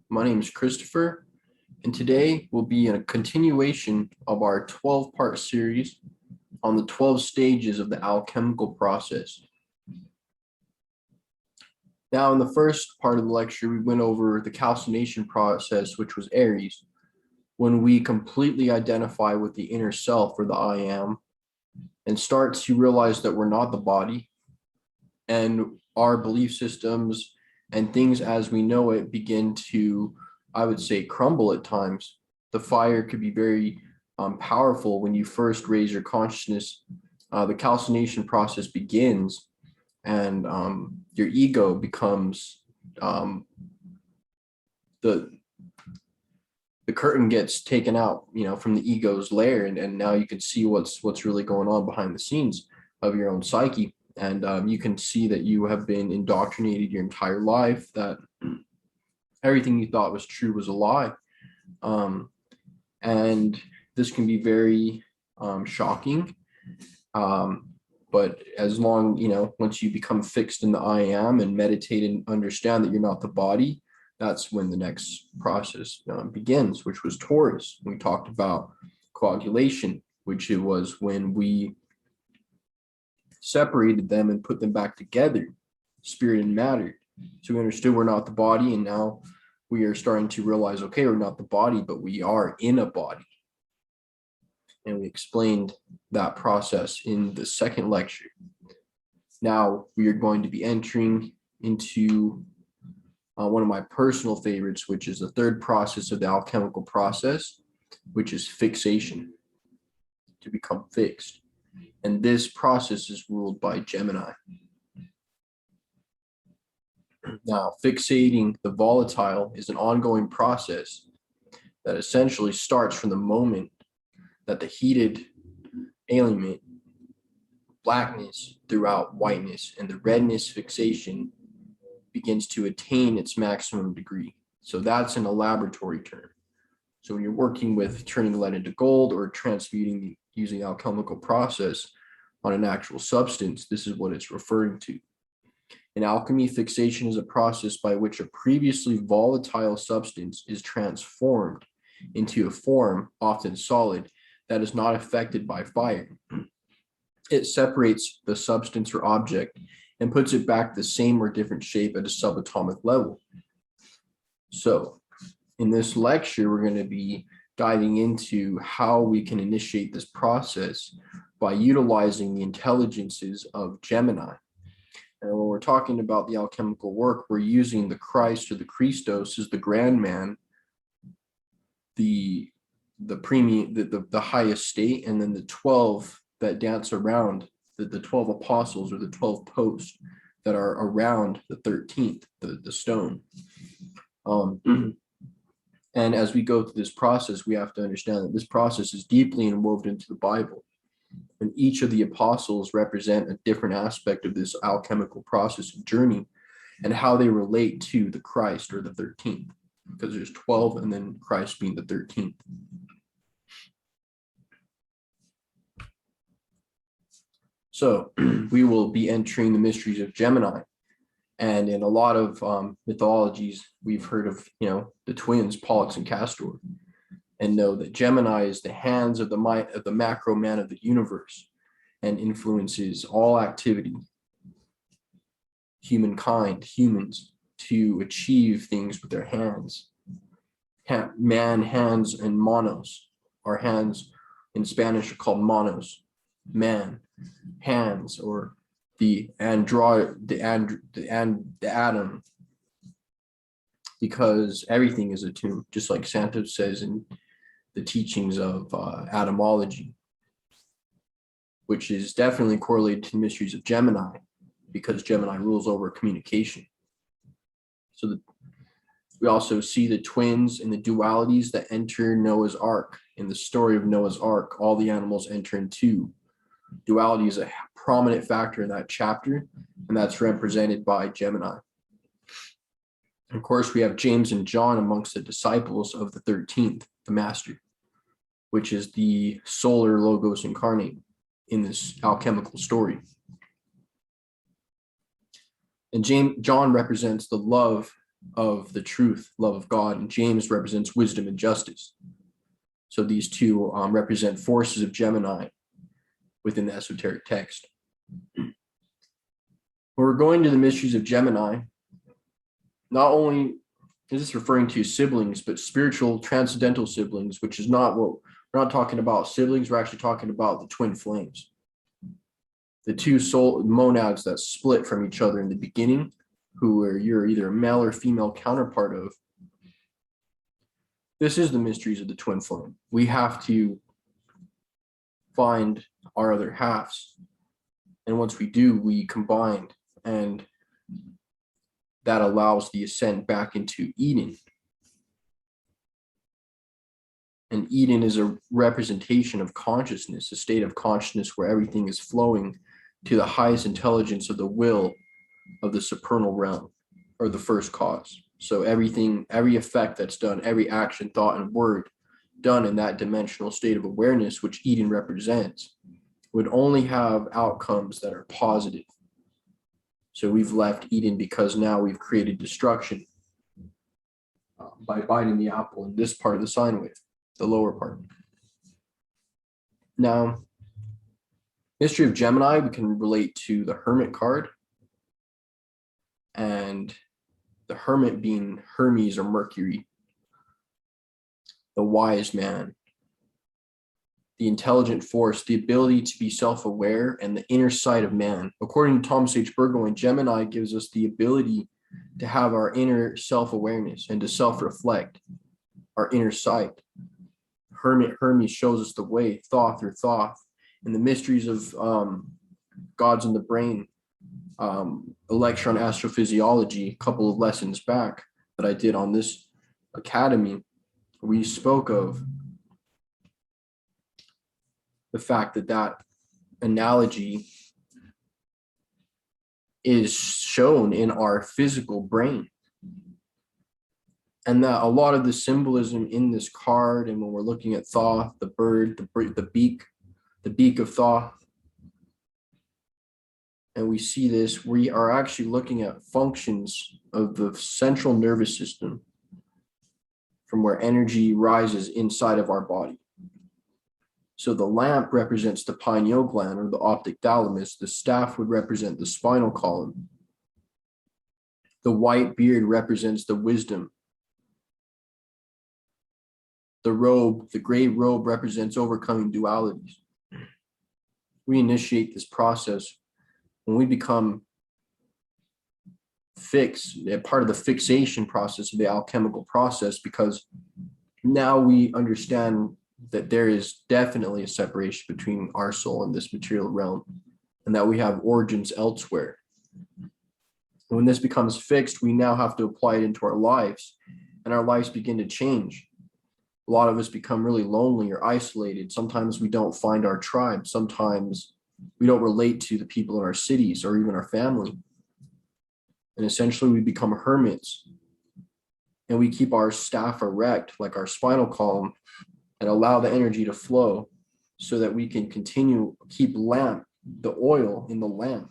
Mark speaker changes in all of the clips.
Speaker 1: My name is Christopher, and today will be a continuation of our 12-part series on the 12 stages of the alchemical process. Now, in the first part of the lecture, we went over the calcination process, which was Aries, when we completely identify with the inner self, or the I am, and start to realize that we're not the body, and our belief systems and things as we know it begin to, I would say, crumble at times. The fire could be very powerful when you first raise your consciousness. The calcination process begins, and your ego becomes, the curtain gets taken out, from the ego's lair, and now you can see what's really going on behind the scenes of your own psyche. And you can see that you have been indoctrinated your entire life, that everything you thought was true was a lie. And this can be very shocking. But as long, once you become fixed in the I am and meditate and understand that you're not the body, that's when the next process begins, which was Taurus. We talked about coagulation, which it was when we separated them and put them back together, spirit and matter. So we understood we're not the body, and now we are starting to realize, okay, we're not the body, but we are in a body. And we explained that process in the second lecture. Now we are going to be entering into one of my personal favorites, which is the third process of the alchemical process, which is fixation, to become fixed. And this process is ruled by Gemini. Now, fixating the volatile is an ongoing process that essentially starts from the moment that the heated element, blackness throughout whiteness, and the redness fixation begins to attain its maximum degree. So that's in a laboratory term. So when you're working with turning lead into gold or transmuting using the alchemical process on an actual substance, this is what it's referring to. In alchemy, fixation is a process by which a previously volatile substance is transformed into a form, often solid, that is not affected by fire. It separates the substance or object and puts it back the same or different shape at a subatomic level. So in this lecture, we're going to be diving into how we can initiate this process by utilizing the intelligences of Gemini. And when we're talking about the alchemical work, we're using the Christ or the Christos as the grand man, the premium, the highest state, and then the 12 that dance around, the 12 apostles or the 12 posts that are around the 13th, the stone. And as we go through this process, we have to understand that this process is deeply inwoven into the Bible. And each of the apostles represent a different aspect of this alchemical process and journey, and how they relate to the Christ or the 13th, because there's 12 and then Christ being the 13th. So we will be entering the mysteries of Gemini. And in a lot of mythologies, we've heard of, the twins, Pollux and Castor, and know that Gemini is the hands of the macro man of the universe and influences all activity, humankind, humans, to achieve things with their hands. Man, hands, and manos. Our hands in Spanish are called manos, man, hands, or the atom, because everything is attuned, just like Santos says in the teachings of atomology, which is definitely correlated to the mysteries of Gemini, because Gemini rules over communication. So we also see the twins and the dualities that enter Noah's Ark. In the story of Noah's Ark, all the animals enter into. Duality is a prominent factor in that chapter, and that's represented by Gemini. Of course, we have James and John amongst the disciples of the 13th, the master, which is the solar logos incarnate in this alchemical story. And John represents the love of the truth, love of God, and James represents wisdom and justice. So these two represent forces of Gemini within the esoteric text. When we're going to the mysteries of Gemini, not only is this referring to siblings, but spiritual transcendental siblings, which is not what we're not talking about siblings, we're actually talking about the twin flames. The two soul monads that split from each other in the beginning, who are you're either a male or female counterpart of. This is the mysteries of the twin flame. We have to find our other halves. And once we do, we combine, and that allows the ascent back into Eden. And Eden is a representation of consciousness, a state of consciousness where everything is flowing to the highest intelligence of the will of the supernal realm, or the first cause. So everything, every effect that's done, every action, thought, and word done in that dimensional state of awareness, which Eden represents, would only have outcomes that are positive. So we've left Eden because now we've created destruction by biting the apple in this part of the sine wave, the lower part. Now, mystery of Gemini, we can relate to the Hermit card, and the Hermit being Hermes or Mercury, the wise man, the intelligent force, the ability to be self-aware, and the inner sight of man. According to Thomas H. Burgoyne, Gemini gives us the ability to have our inner self-awareness and to self-reflect, our inner sight. Hermes shows us the way, Thoth or Thoth, and the mysteries of gods in the brain. A lecture on astrophysiology, a couple of lessons back that I did on this academy, we spoke of the fact that that analogy is shown in our physical brain. And that a lot of the symbolism in this card, and when we're looking at Thoth, the bird, the beak of Thoth, and we see this, we are actually looking at functions of the central nervous system from where energy rises inside of our body. So the lamp represents the pineal gland or the optic thalamus. The staff would represent the spinal column. The white beard represents the wisdom. The robe, the gray robe, represents overcoming dualities. We initiate this process when we become fixed, part of the fixation process of the alchemical process, because now we understand that there is definitely a separation between our soul and this material realm, and that we have origins elsewhere. When this becomes fixed, we now have to apply it into our lives, and our lives begin to change. A lot of us become really lonely or isolated. Sometimes we don't find our tribe. Sometimes we don't relate to the people in our cities or even our family. And essentially we become hermits, and we keep our staff erect like our spinal column and allow the energy to flow so that we can keep the oil in the lamp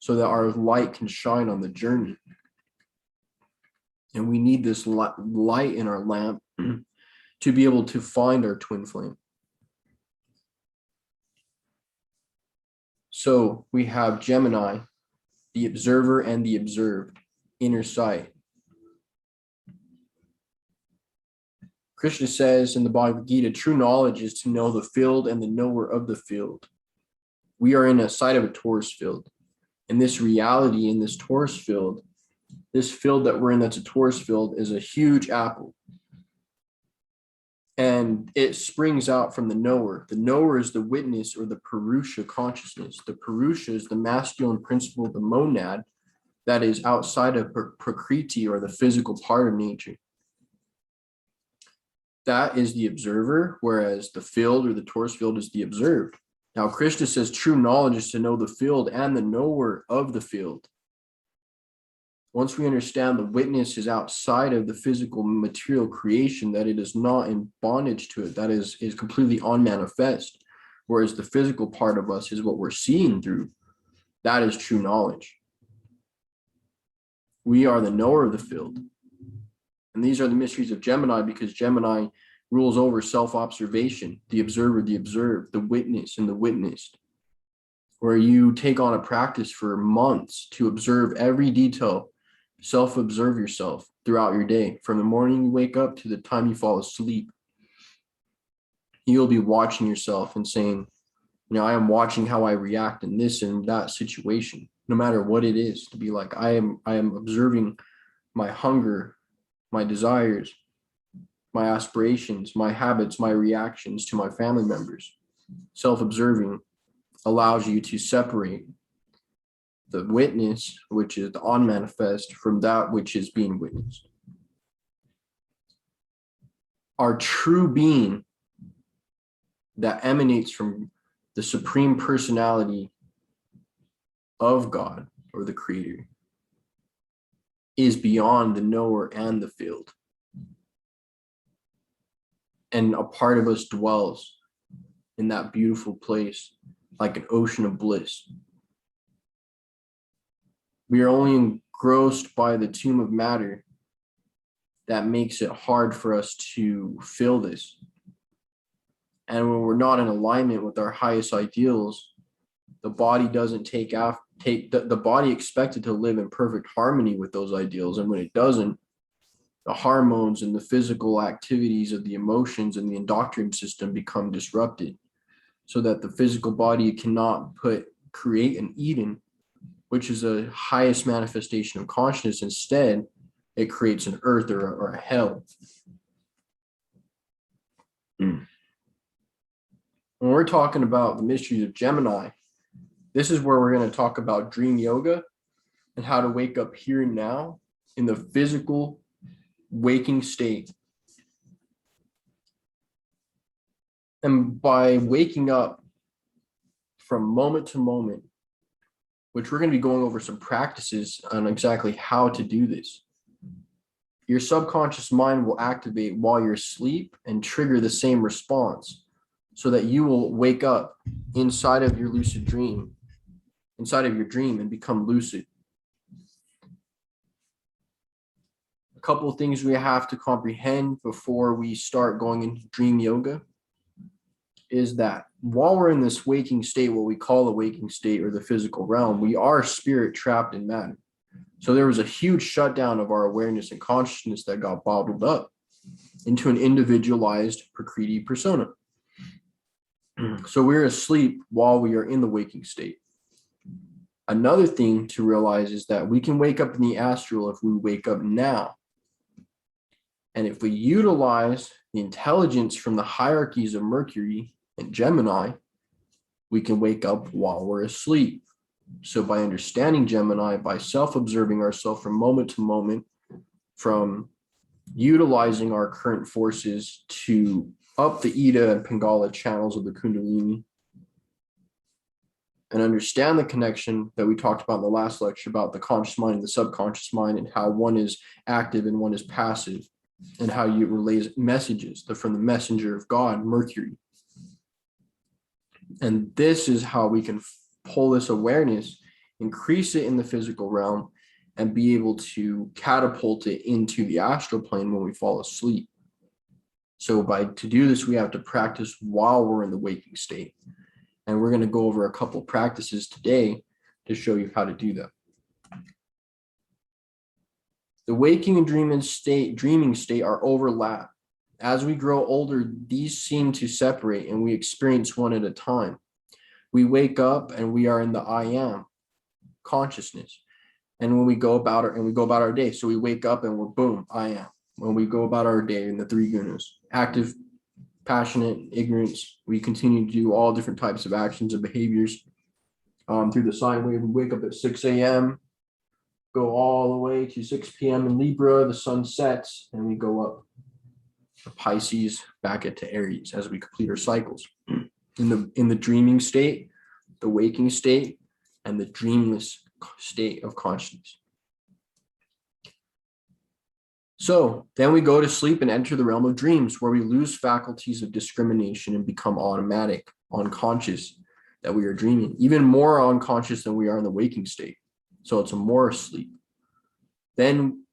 Speaker 1: so that our light can shine on the journey. And we need this light in our lamp to be able to find our twin flame. So we have Gemini, the observer and the observed, inner sight. Krishna says in the Bhagavad Gita, true knowledge is to know the field and the knower of the field. We are in a side of a torus field. And this reality in this torus field, this field that we're in that's a torus field, is a huge apple. And it springs out from the knower. The knower is the witness or the Purusha consciousness. The Purusha is the masculine principle of the monad that is outside of Prakriti, or the physical part of nature. That is the observer, whereas the field or the torus field is the observed. Now, Krishna says true knowledge is to know the field and the knower of the field. Once we understand the witness is outside of the physical material creation, that it is not in bondage to it, that is completely unmanifest, whereas the physical part of us is what we're seeing through. That is true knowledge. We are the knower of the field. And these are the mysteries of Gemini, because Gemini rules over self-observation, the observer, the observed, the witness, and the witnessed, where you take on a practice for months to observe every detail, self-observe yourself throughout your day, from the morning you wake up to the time you fall asleep. You'll be watching yourself and saying, I am watching how I react in this and that situation, no matter what it is, to be like, I am observing my hunger, my desires, my aspirations, my habits, my reactions to my family members. Self-observing allows you to separate the witness, which is the unmanifest, from that which is being witnessed. Our true being that emanates from the supreme personality of God, or the Creator, is beyond the knower and the field. And a part of us dwells in that beautiful place, like an ocean of bliss. We are only engrossed by the tomb of matter that makes it hard for us to feel this. And when we're not in alignment with our highest ideals, the body doesn't the body expected to live in perfect harmony with those ideals. And when it doesn't, the hormones and the physical activities of the emotions and the endocrine system become disrupted, so that the physical body cannot create an Eden, which is a highest manifestation of consciousness. Instead, it creates an earth or a hell. When we're talking about the mysteries of Gemini, this is where we're going to talk about dream yoga and how to wake up here and now in the physical waking state. And by waking up from moment to moment, which we're going to be going over some practices on exactly how to do this, your subconscious mind will activate while you're asleep and trigger the same response, so that you will wake up inside of your lucid dream, inside of your dream, and become lucid. A couple of things we have to comprehend before we start going into dream yoga is that while we're in this waking state, what we call the waking state or the physical realm, we are spirit trapped in matter. So there was a huge shutdown of our awareness and consciousness that got bottled up into an individualized Prakriti persona. So we're asleep while we are in the waking state. Another thing to realize is that we can wake up in the astral if we wake up now. And if we utilize the intelligence from the hierarchies of Mercury and Gemini, we can wake up while we're asleep. So by understanding Gemini, by self-observing ourselves from moment to moment, from utilizing our current forces to up the Ida and Pingala channels of the Kundalini, and understand the connection that we talked about in the last lecture about the conscious mind and the subconscious mind, and how one is active and one is passive, and how you relay messages from the messenger of God, Mercury. And this is how we can pull this awareness, increase it in the physical realm, and be able to catapult it into the astral plane when we fall asleep. So to do this, we have to practice while we're in the waking state. And we're going to go over a couple practices today to show you how to do that. The waking and dreaming state are overlapped. As we grow older, these seem to separate and we experience one at a time. We wake up and we are in the I am consciousness. And when we go about our day, so we wake up and we're boom, I am. When we go about our day in the three gunas, active, passionate, ignorance, we continue to do all different types of actions and behaviors through the sine wave. We wake up at 6 a.m., go all the way to 6 p.m. in Libra, the sun sets, and we go up to Pisces, back into Aries as we complete our cycles. In the dreaming state, the waking state, and the dreamless state of consciousness. So then we go to sleep and enter the realm of dreams, where we lose faculties of discrimination and become automatic, unconscious that we are dreaming, even more unconscious than we are in the waking state. So it's a more sleep. Then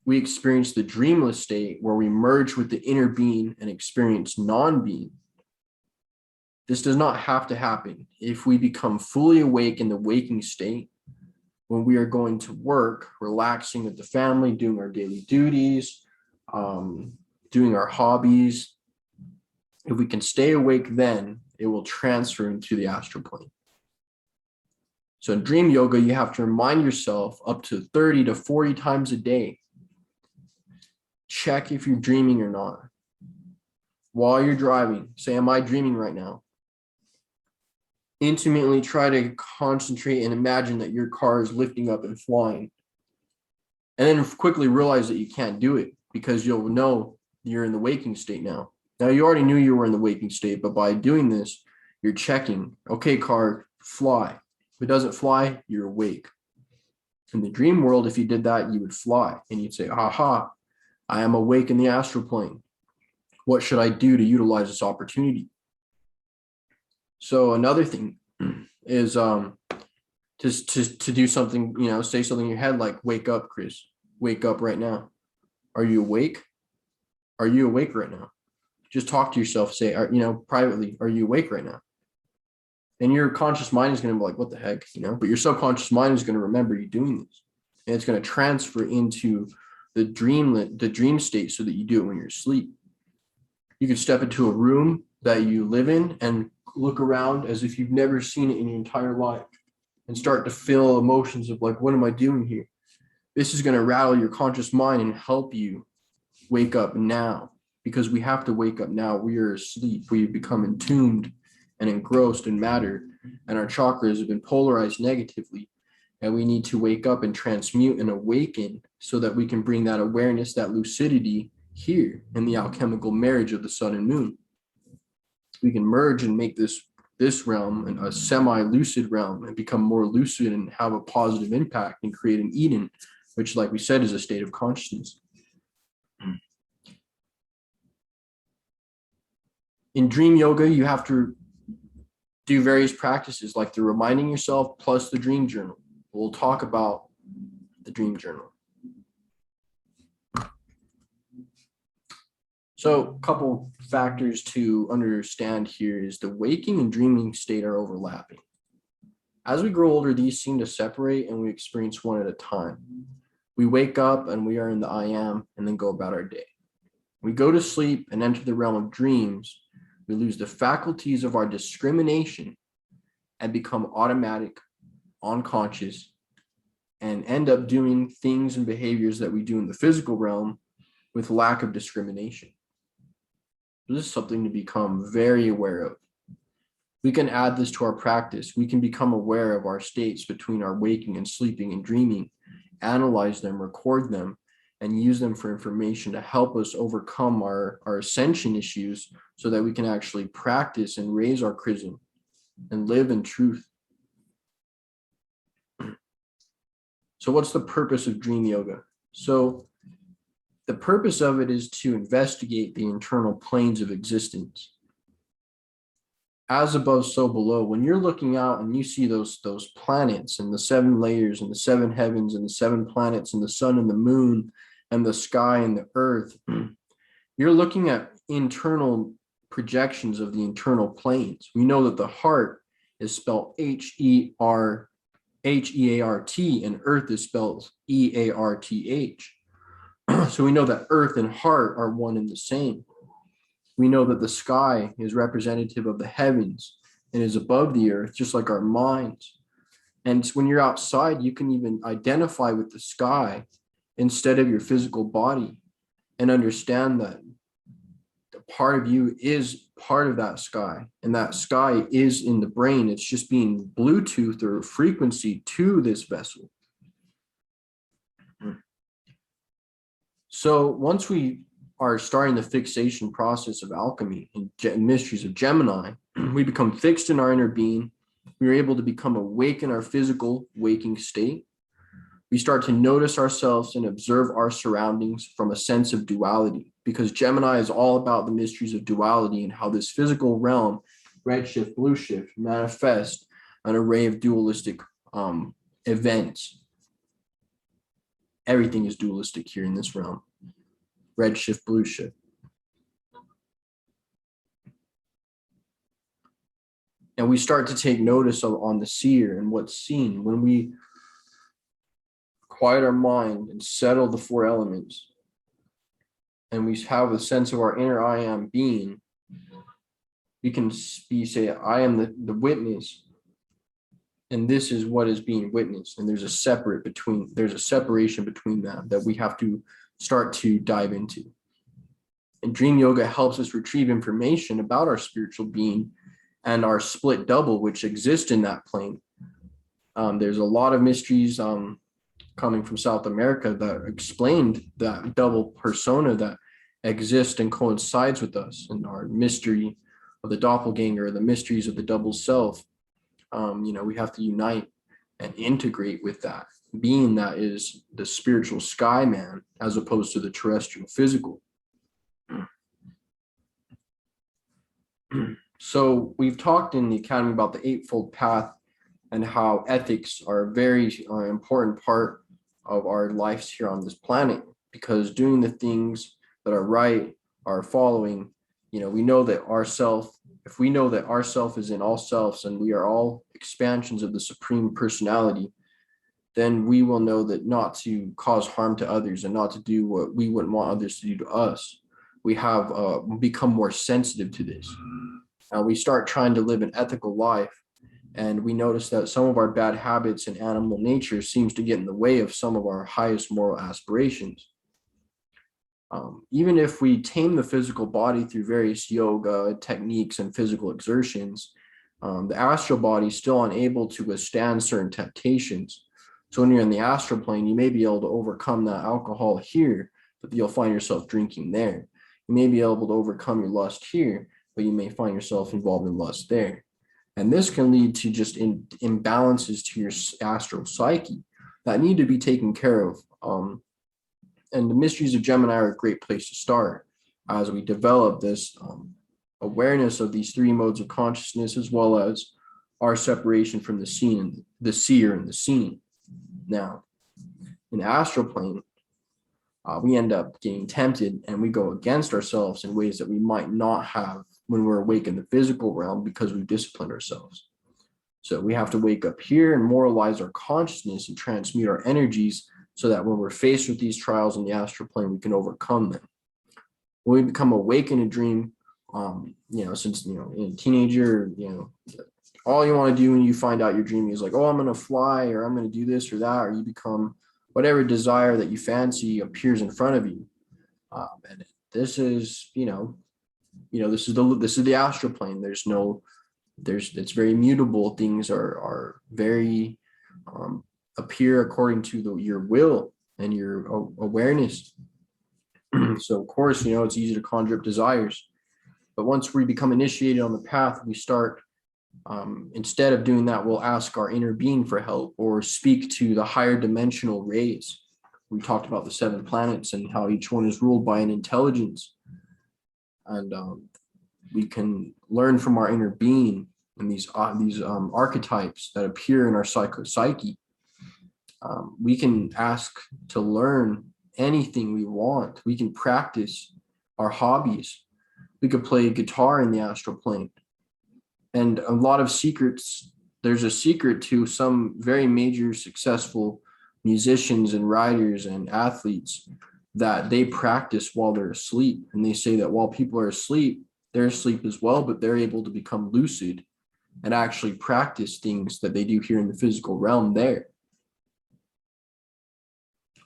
Speaker 1: we experience the dreamless state where we merge with the inner being and experience non-being. This does not have to happen. If we become fully awake in the waking state, when we are going to work, relaxing with the family, doing our daily duties, doing our hobbies, if we can stay awake then, it will transfer into the astral plane. So in dream yoga, you have to remind yourself up to 30 to 40 times a day. Check if you're dreaming or not. While you're driving, say, am I dreaming right now? Intimately try to concentrate and imagine that your car is lifting up and flying. And then quickly realize that you can't do it because you'll know you're in the waking state now. Now, you already knew you were in the waking state, but by doing this, you're checking, okay, car, fly. If it doesn't fly, you're awake. In the dream world, if you did that, you would fly and you'd say, aha, I am awake in the astral plane. What should I do to utilize this opportunity? So another thing is to do something, say something in your head like, wake up, Chris, wake up right now. Are you awake? Are you awake right now? Just talk to yourself, say, privately, are you awake right now? And your conscious mind is going to be like, what the heck, but your subconscious mind is going to remember you doing this. And it's going to transfer into the dream state so that you do it when you're asleep. You could step into a room that you live in and look around as if you've never seen it in your entire life and start to feel emotions of like, what am I doing here? This is going to rattle your conscious mind and help you wake up now, because we have to wake up now. We are asleep. We become entombed and engrossed in matter, and our chakras have been polarized negatively, and we need to wake up and transmute and awaken so that we can bring that awareness, that lucidity here in the alchemical marriage of the sun and moon. We can merge and make this realm a semi-lucid realm and become more lucid and have a positive impact and create an Eden, which, like we said, is a state of consciousness. In dream yoga, you have to do various practices like the reminding yourself plus the dream journal. We'll talk about the dream journal. So a couple factors to understand here is the waking and dreaming state are overlapping. As we grow older, these seem to separate and we experience one at a time. We wake up and we are in the I am and then go about our day. We go to sleep and enter the realm of dreams. We lose the faculties of our discrimination and become automatic, unconscious, and end up doing things and behaviors that we do in the physical realm with lack of discrimination. This is something to become very aware of. We can add this to our practice. We can become aware of our states between our waking and sleeping and dreaming, analyze them, record them, and use them for information to help us overcome our ascension issues so that we can actually practice and raise our chrism and live in truth. So what's the purpose of dream yoga? So the purpose of it is to investigate the internal planes of existence. As above, so below. When you're looking out and you see those planets and the 7 layers and the 7 heavens and the 7 planets and the sun and the moon and the sky and the earth, you're looking at internal projections of the internal planes. We know that the heart is spelled Heart and earth is spelled Earth. So we know that earth and heart are one and the same. We know that the sky is representative of the heavens and is above the earth, just like our minds. And when you're outside, you can even identify with the sky instead of your physical body and understand that the part of you is part of that sky, and that sky is in the brain. It's just being Bluetooth or frequency to this vessel. So once we are starting the fixation process of alchemy and mysteries of Gemini, we become fixed in our inner being. We are able to become awake in our physical waking state. We start to notice ourselves and observe our surroundings from a sense of duality, because Gemini is all about the mysteries of duality and how this physical realm, red shift, blue shift, manifest an array of dualistic events. Everything is dualistic here in this realm. Red shift, blue shift. And we start to take notice on the seer and what's seen. When we quiet our mind and settle the four elements, and we have a sense of our inner I am being, we can say, I am the witness, and this is what is being witnessed. And there's a separation between that we have to start to dive into. And dream yoga helps us retrieve information about our spiritual being and our split double, which exist in that plane. There's a lot of mysteries coming from South America that explained that double persona that exists and coincides with us, and our mystery of the doppelganger, the mysteries of the double self. We have to unite and integrate with that being that is the spiritual sky man, as opposed to the terrestrial physical. So we've talked in the Academy about the Eightfold Path and how ethics are a very important part of our lives here on this planet, because doing the things that are right, are following, we know that if we know that our self is in all selves and we are all expansions of the Supreme Personality, then we will know that not to cause harm to others and not to do what we wouldn't want others to do to us. We have become more sensitive to this. We start trying to live an ethical life, and we notice that some of our bad habits and animal nature seems to get in the way of some of our highest moral aspirations. Even if we tame the physical body through various yoga techniques and physical exertions, the astral body is still unable to withstand certain temptations. So when you're in the astral plane, you may be able to overcome that alcohol here, but you'll find yourself drinking there. You may be able to overcome your lust here, but you may find yourself involved in lust there. And this can lead to just imbalances to your astral psyche that need to be taken care of. And the mysteries of Gemini are a great place to start as we develop this awareness of these three modes of consciousness, as well as our separation from the seen, the seer and the seen. Now, in the astral plane, we end up getting tempted and we go against ourselves in ways that we might not have when we're awake in the physical realm, because we've disciplined ourselves. So we have to wake up here and moralize our consciousness and transmute our energies, so that when we're faced with these trials in the astral plane, we can overcome them. When we become awake in a dream, since, in a teenager, all you want to do when you find out you're dreaming is like, oh, I'm going to fly, or I'm going to do this or that, or you become whatever desire that you fancy appears in front of you. And this is, this is the astral plane. It's very mutable. Things are very, appear according to your will and your awareness. So of course, it's easy to conjure up desires, but once we become initiated on the path, we start, instead of doing that, we'll ask our inner being for help or speak to the higher dimensional rays. We talked about the 7 planets and how each one is ruled by an intelligence, and we can learn from our inner being and these archetypes that appear in our psyche. We can ask to learn anything we want. We can practice our hobbies. We could play guitar in the astral plane. And a lot of secrets, there's a secret to some very major successful musicians and writers and athletes that they practice while they're asleep. And they say that while people are asleep, they're asleep as well, but they're able to become lucid and actually practice things that they do here in the physical realm there.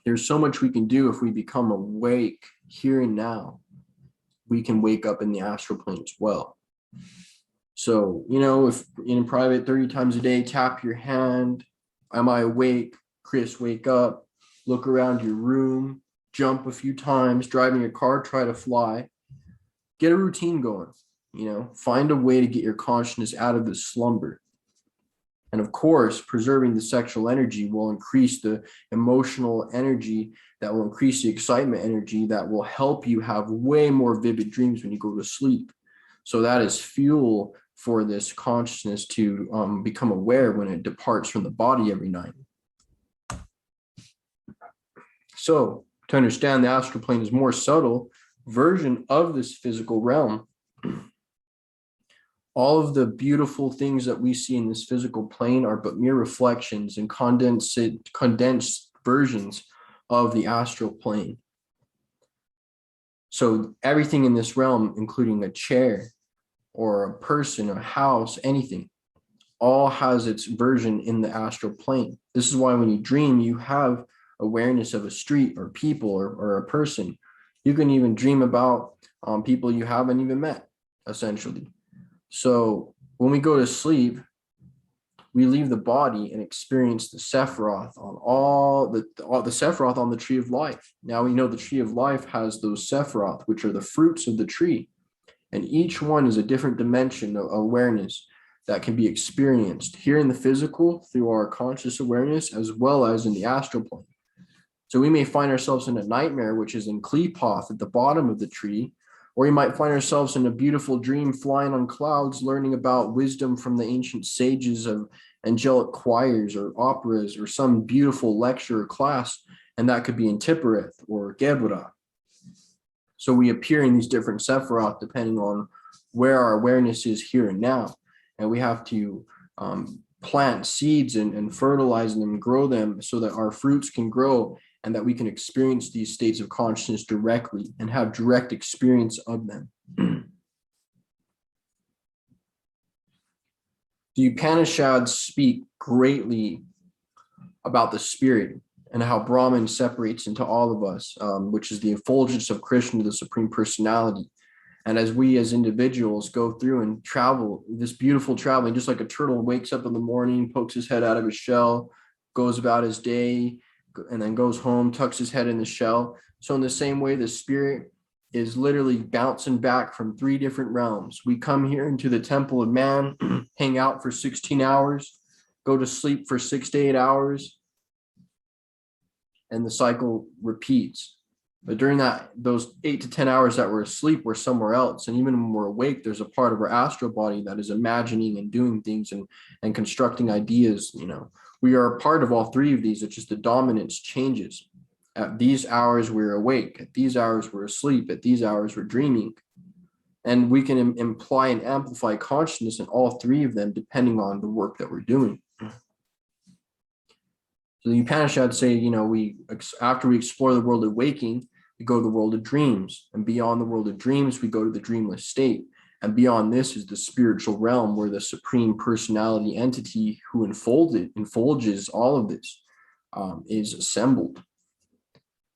Speaker 1: There's so much we can do if we become awake here and now. We can wake up in the astral plane as well. So, if in private 30 times a day, tap your hand. Am I awake? Chris, wake up. Look around your room. Jump a few times. Driving your car, try to fly. Get a routine going. Find a way to get your consciousness out of this slumber. And of course, preserving the sexual energy will increase the emotional energy, that will increase the excitement energy, that will help you have way more vivid dreams when you go to sleep. So that is fuel for this consciousness to become aware when it departs from the body every night. So to understand the astral plane is more subtle version of this physical realm. All of the beautiful things that we see in this physical plane are but mere reflections and condensed versions of the astral plane. So everything in this realm, including a chair or a person, a house, anything, all has its version in the astral plane. This is why when you dream, you have awareness of a street or people or a person. You can even dream about people you haven't even met, essentially. So when we go to sleep, we leave the body and experience the Sephiroth on all the Sephiroth on the tree of life. Now we know the tree of life has those Sephiroth, which are the fruits of the tree. And each one is a different dimension of awareness that can be experienced here in the physical through our conscious awareness, as well as in the astral plane. So we may find ourselves in a nightmare, which is in Klepoth at the bottom of the tree, or we might find ourselves in a beautiful dream flying on clouds, learning about wisdom from the ancient sages of angelic choirs or operas or some beautiful lecture or class, and that could be in Tippereth or Gebra. So we appear in these different Sephiroth depending on where our awareness is here and now. And we have to plant seeds and fertilize them, grow them so that our fruits can grow and that we can experience these states of consciousness directly and have direct experience of them. The Upanishads speak greatly about the spirit and how Brahman separates into all of us, which is the effulgence of Krishna, the Supreme Personality. And as we as individuals go through and travel, this beautiful traveling, just like a turtle wakes up in the morning, pokes his head out of his shell, goes about his day, and then goes home, tucks his head in the shell. So in the same way, the spirit is literally bouncing back from 3 different realms. We come here into the temple of man, hang out for 16 hours, go to sleep for 6 to 8 hours, and the cycle repeats. But during those 8 to 10 hours that we're asleep, we're somewhere else. And even when we're awake, there's a part of our astral body that is imagining and doing things and constructing ideas. You know, we are a part of all 3 of these. It's just the dominance changes. At these hours, we're awake. At these hours, we're asleep. At these hours, we're dreaming. And we can imply and amplify consciousness in all 3 of them, depending on the work that we're doing. So the Upanishads say, you know, after we explore the world of waking, we go to the world of dreams. And beyond the world of dreams, we go to the dreamless state. And beyond this is the spiritual realm where the Supreme Personality entity who enfolges all of this is assembled.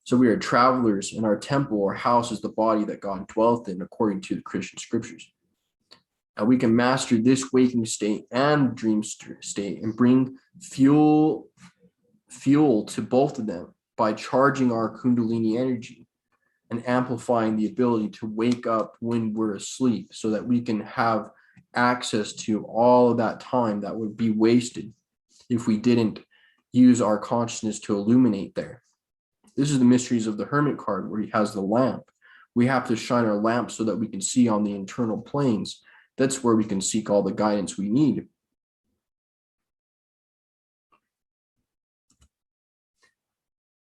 Speaker 1: So we are travelers, and our temple or house is the body that God dwelt in, according to the Christian scriptures. And we can master this waking state and dream state and bring fuel to both of them by charging our Kundalini energy and amplifying the ability to wake up when we're asleep so that we can have access to all of that time that would be wasted if we didn't use our consciousness to illuminate there. This is the mysteries of the Hermit card where he has the lamp. We have to shine our lamp so that we can see on the internal planes. That's where we can seek all the guidance we need.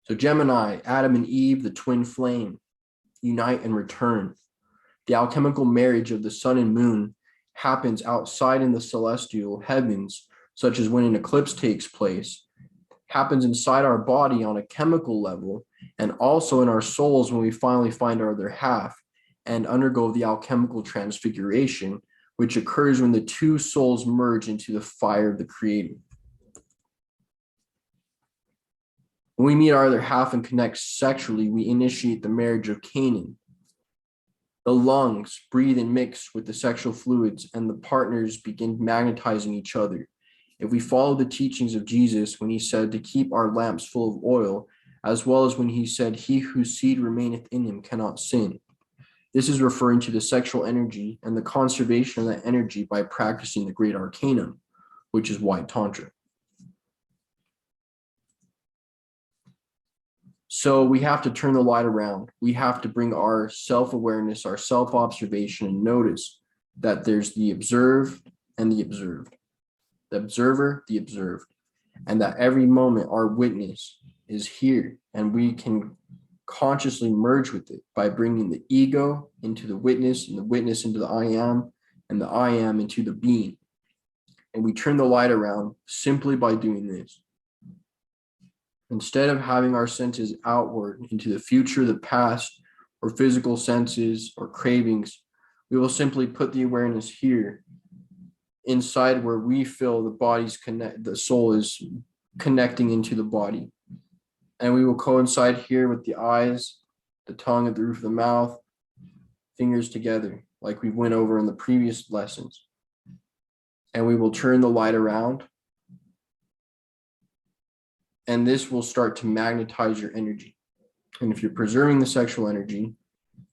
Speaker 1: So Gemini, Adam and Eve, the twin flame, unite and return. The alchemical marriage of the sun and moon happens outside in the celestial heavens, such as when an eclipse takes place, happens inside our body on a chemical level, and also in our souls when we finally find our other half and undergo the alchemical transfiguration, which occurs when the 2 souls merge into the fire of the Creator. When we meet our other half and connect sexually, we initiate the marriage of Canaan. The lungs breathe and mix with the sexual fluids, and the partners begin magnetizing each other. If we follow the teachings of Jesus when he said to keep our lamps full of oil, as well as when he said, he whose seed remaineth in him cannot sin. This is referring to the sexual energy and the conservation of that energy by practicing the great arcanum, which is White Tantra. So we have to turn the light around. We have to bring our self-awareness, our self-observation, and notice that there's the observed and the observed, the observer, the observed, and that every moment our witness is here, and we can consciously merge with it by bringing the ego into the witness, and the witness into the I am, and the I am into the being. And we turn the light around simply by doing this. Instead of having our senses outward into the future, the past, or physical senses or cravings, we will simply put the awareness here inside where we feel the body's the soul is connecting into the body. And we will coincide here with the eyes, the tongue at the roof of the mouth, fingers together, like we went over in the previous lessons. And we will turn the light around. And this will start to magnetize your energy. And if you're preserving the sexual energy,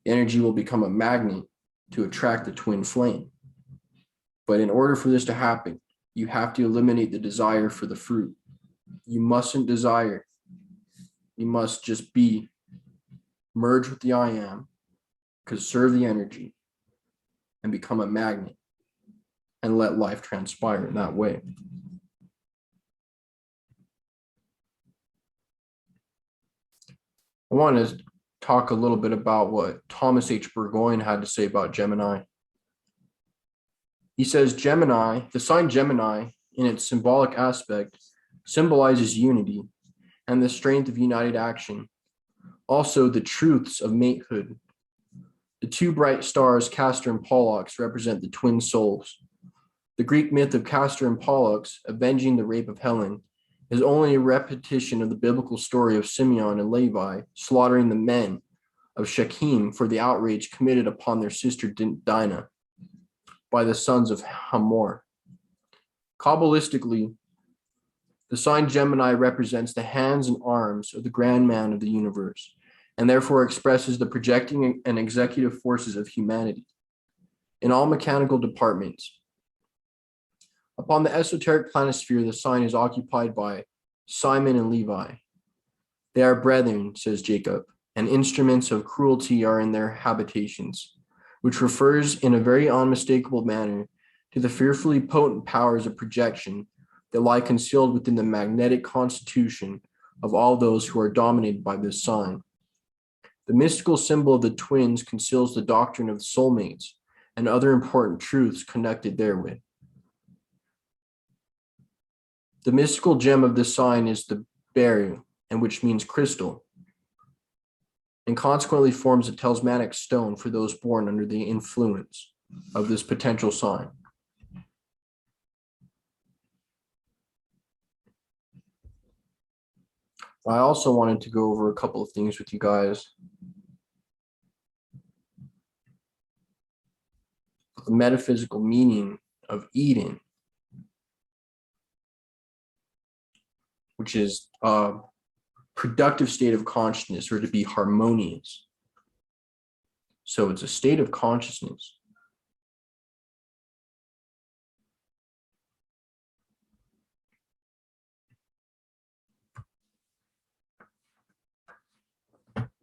Speaker 1: the energy will become a magnet to attract the twin flame. But in order for this to happen, you have to eliminate the desire for the fruit. You mustn't desire. You must just be, merge with the I am, conserve the energy, and become a magnet, and let life transpire in that way. I want to talk a little bit about what Thomas H. Burgoyne had to say about Gemini. He says, Gemini, the sign Gemini, in its symbolic aspect, symbolizes unity and the strength of united action. Also, the truths of matehood. The two bright stars, Castor and Pollux, represent the twin souls. The Greek myth of Castor and Pollux avenging the rape of Helen is only a repetition of the biblical story of Simeon and Levi slaughtering the men of Shechem for the outrage committed upon their sister Dinah by the sons of Hamor. Kabbalistically, the sign Gemini represents the hands and arms of the grand man of the universe, and therefore expresses the projecting and executive forces of humanity in all mechanical departments. Upon the esoteric planisphere, the sign is occupied by Simon and Levi. They are brethren, says Jacob, and instruments of cruelty are in their habitations, which refers in a very unmistakable manner to the fearfully potent powers of projection that lie concealed within the magnetic constitution of all those who are dominated by this sign. The mystical symbol of the twins conceals the doctrine of soulmates and other important truths connected therewith. The mystical gem of this sign is the beryl, and which means crystal, and consequently forms a talismanic stone for those born under the influence of this potential sign. I also wanted to go over a couple of things with you guys. The metaphysical meaning of Eden, which is a productive state of consciousness, or to be harmonious. So it's a state of consciousness.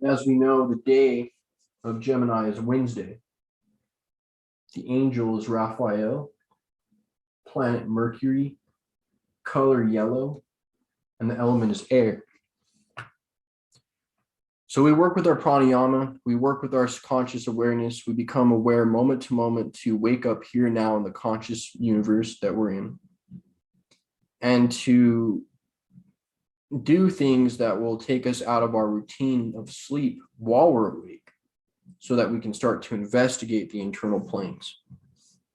Speaker 1: As we know, the day of Gemini is Wednesday. The angel is Raphael, planet Mercury, color yellow, and the element is air. So we work with our pranayama, we work with our conscious awareness, we become aware moment to moment to wake up here now in the conscious universe that we're in, and to do things that will take us out of our routine of sleep while we're awake, so that we can start to investigate the internal planes.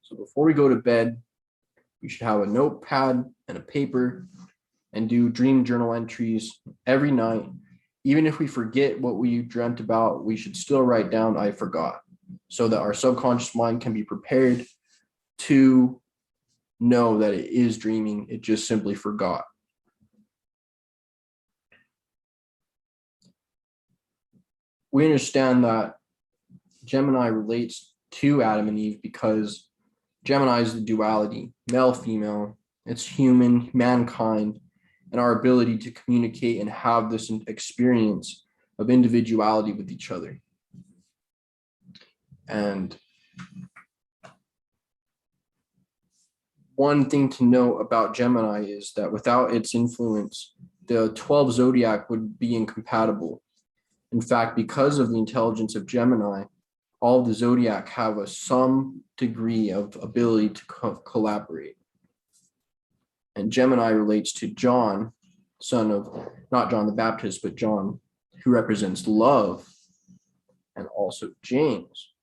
Speaker 1: So before we go to bed, we should have a notepad and a paper and do dream journal entries every night. Even if we forget what we dreamt about, we should still write down, I forgot, so that our subconscious mind can be prepared to know that it is dreaming, it just simply forgot. We understand that Gemini relates to Adam and Eve because Gemini is the duality, male, female, it's human, mankind, and our ability to communicate and have this experience of individuality with each other. And one thing to note about Gemini is that without its influence, the 12 zodiac would be incompatible. In fact, because of the intelligence of Gemini, all of the zodiac have some degree of ability to collaborate. And Gemini relates to John, son of, not John the Baptist, but John, who represents love, and also James,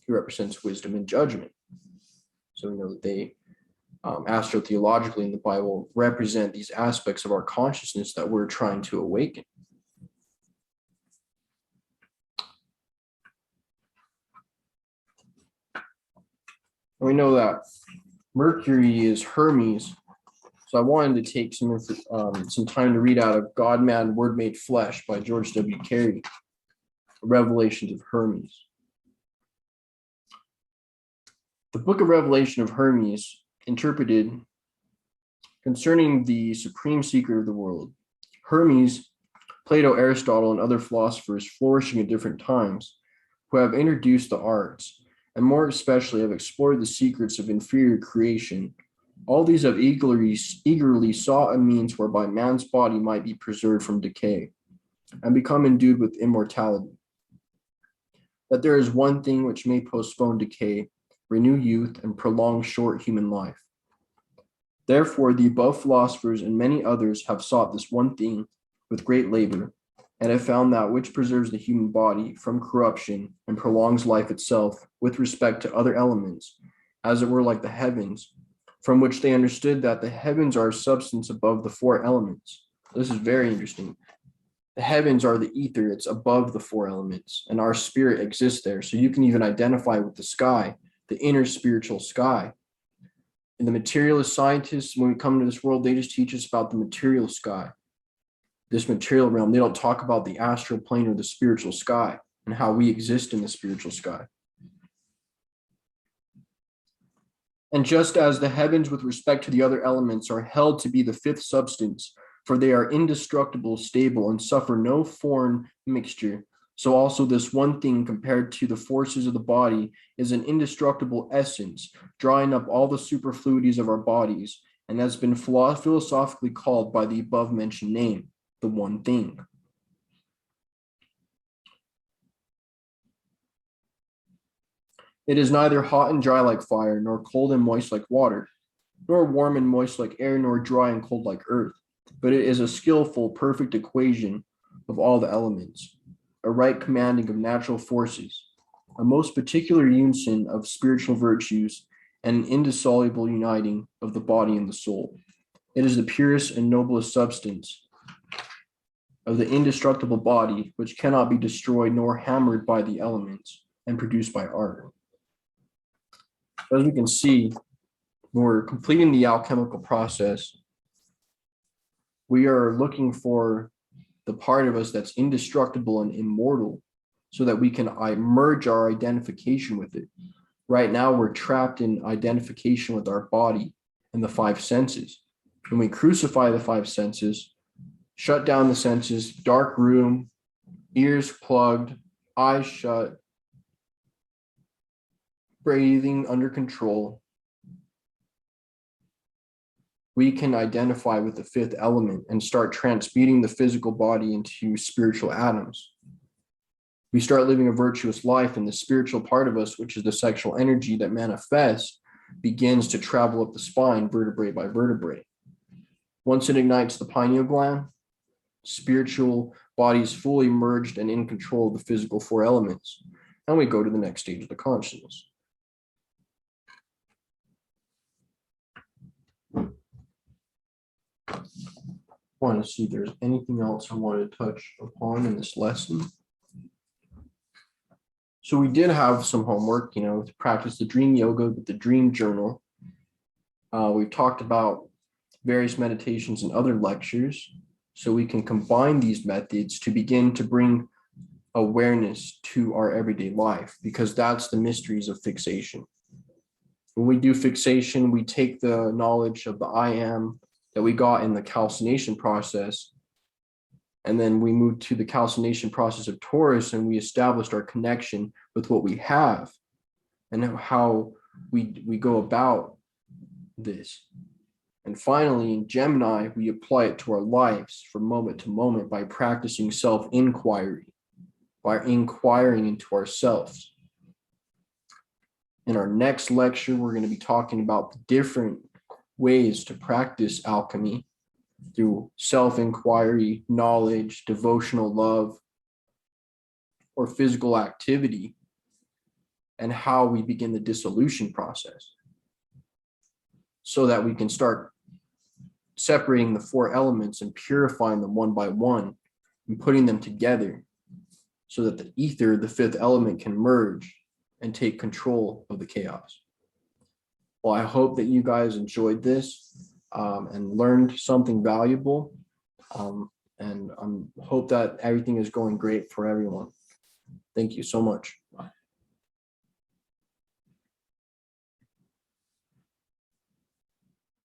Speaker 1: who represents wisdom and judgment. So we know that they, astrotheologically in the Bible, represent these aspects of our consciousness that we're trying to awaken. And we know that Mercury is Hermes. So I wanted to take some time to read out of God, Man, Word Made Flesh by George W. Carey, Revelations of Hermes. The book of Revelation of Hermes, interpreted concerning the supreme secret of the world. Hermes, Plato, Aristotle, and other philosophers flourishing at different times, who have introduced the arts, and more especially have explored the secrets of inferior creation. All these have eagerly sought a means whereby man's body might be preserved from decay and become endued with immortality. That there is one thing which may postpone decay, renew youth, and prolong short human life. Therefore, the above philosophers and many others have sought this one thing with great labor, and have found that which preserves the human body from corruption and prolongs life itself with respect to other elements, as it were like the heavens, from which they understood that the heavens are a substance above the four elements. This is very interesting. The heavens are the ether, it's above the four elements, and our spirit exists there. So you can even identify with the sky, the inner spiritual sky. And the materialist scientists, when we come into this world, they just teach us about the material sky, this material realm. They don't talk about the astral plane or the spiritual sky and how we exist in the spiritual sky. And just as the heavens with respect to the other elements are held to be the fifth substance, for they are indestructible, stable, and suffer no foreign mixture, so also this one thing compared to the forces of the body is an indestructible essence, drawing up all the superfluities of our bodies, and has been philosophically called by the above mentioned name, the one thing. It is neither hot and dry like fire, nor cold and moist like water, nor warm and moist like air, nor dry and cold like earth, but it is a skillful, perfect equation of all the elements, a right commanding of natural forces, a most particular unison of spiritual virtues, and an indissoluble uniting of the body and the soul. It is the purest and noblest substance of the indestructible body, which cannot be destroyed nor hammered by the elements and produced by art. As we can see, when we're completing the alchemical process, we are looking for the part of us that's indestructible and immortal so that we can merge our identification with it. Right now, we're trapped in identification with our body and the five senses. When we crucify the five senses, shut down the senses, dark room, ears plugged, eyes shut, breathing under control, we can identify with the fifth element and start transmuting the physical body into spiritual atoms. We start living a virtuous life, and the spiritual part of us, which is the sexual energy that manifests, begins to travel up the spine, vertebrae by vertebrae. Once it ignites the pineal gland, spiritual body is fully merged and in control of the physical four elements, and we go to the next stage of the consciousness. I want to see if there's anything else I want to touch upon in this lesson. So we did have some homework, to practice the dream yoga with the dream journal. We've talked about various meditations and other lectures, so we can combine these methods to begin to bring awareness to our everyday life, because that's the mysteries of fixation. When we do fixation, we take the knowledge of the I am that we got in the calcination process, and then we moved to the calcination process of Taurus, and we established our connection with what we have and how we go about this. And finally, in Gemini, we apply it to our lives from moment to moment by practicing self-inquiry, by inquiring into ourselves. In our next lecture, we're going to be talking about the different ways to practice alchemy through self-inquiry, knowledge, devotional love, or physical activity, and how we begin the dissolution process so that we can start separating the four elements and purifying them one by one and putting them together so that the ether, the fifth element, can merge and take control of the chaos. Well, I hope that you guys enjoyed this and learned something valuable. And I hope that everything is going great for everyone. Thank you so much.